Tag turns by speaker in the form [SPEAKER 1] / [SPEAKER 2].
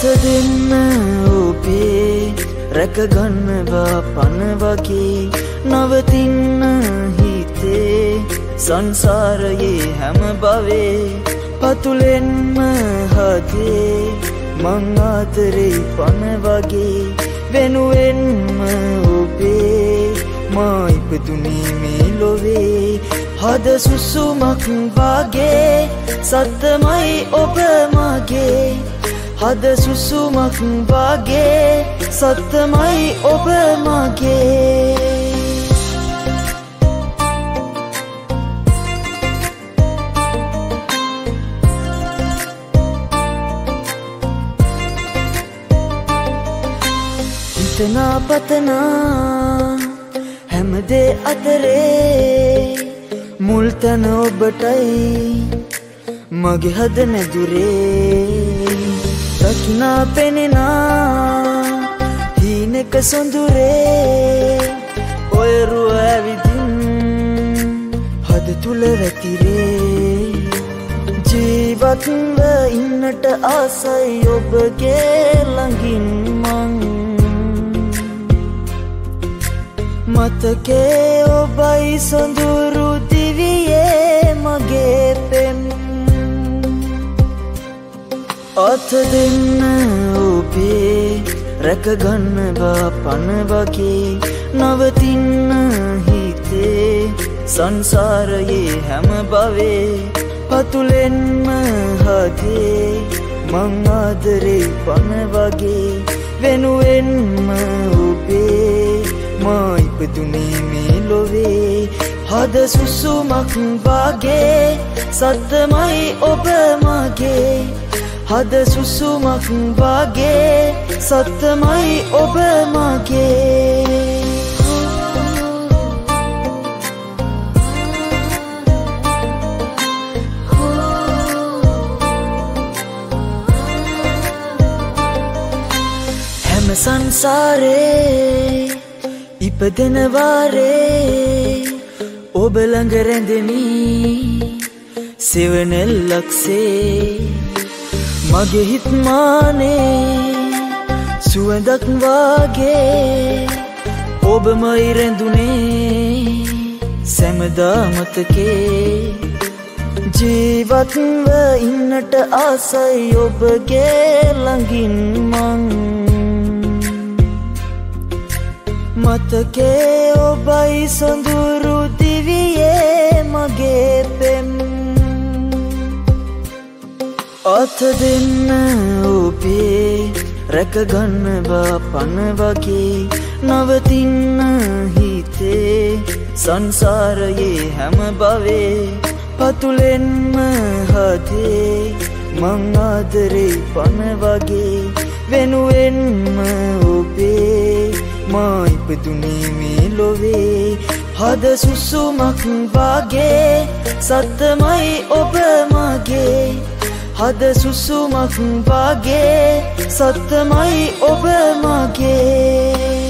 [SPEAKER 1] දෙන්න ඔබේ රැකගන්නවා පන වගේ නවතින්න හිතේ සංසාරයේ හැම භවේ පතුලෙන්ම හදේ මං ආදරේ පන වගේ වෙනුවෙන්ම ඔබේ මා ඉපදුනේ මේ ලොවේ හද සුසුමක් වගේ සත්තමයි ඔබ මගේ හද සුසුමක් වගේ සත්තමයි ඔබ මගේ හිතනා පතනා හැමදේ අතරේ මුල් තැන ඔබටයි මගේ හද නැදුරේ දකිනා පෙනෙනා හීනෙක සොඳුරේ ඔය රුව ඇවිදින් හද තුල වැතිරේ ජීවත්ව ඉන්නට ආසයි ඔබගේ ළඟින් මං මතකේ ඔබයි සොඳුරු දිවියේ මගේ පෙම් අත දෙන්න ඔබේ රැකගන්නවා පන වගේ නවතින්න හිතේ සංසාරයේ හැම භවේ පතුලෙන්ම හදේ මං ආදරේ පන වගේ වෙනුවෙන්ම ඔබේ මා ඉපදුනේ මේ ලොවේ හද සුසුමක් වගේ සත්තමයි ඔබ මගේ හද සුසුමක් වගේ සත්තමයි ඔබ මගේ හැම සංසාරේ ඉපදෙන වාරේ ඔබ ළඟ රැඳෙමි සෙවණැල්ලක්සේ මගේ හිත් මානේ සුවඳක් වාගේ ඔබමයි රැඳුනේ සැමදා මතකේ ජීවත්ව ඉන්නට ආසයි ඔබගේ ළඟින් මං මතකේ ඔබයි සොඳුරු දිවියේ මගේ පෙම් අත දෙන්න ඔබේ රැකගන්නවා පන වගේ නවතින්න හිතේ සංසාරයේ හැම භවේ පතුලෙන්ම හදේ මං ආදරේ පන වගේ වෙනුවෙන්ම ඔබේ මා ඉපදුනේ මේ ලොවේ හද සුසුමක් වගේ සත්තමයි ඔබ මගේ හද සුසුමක් වගේ සත්තමයි ඔබ මගේ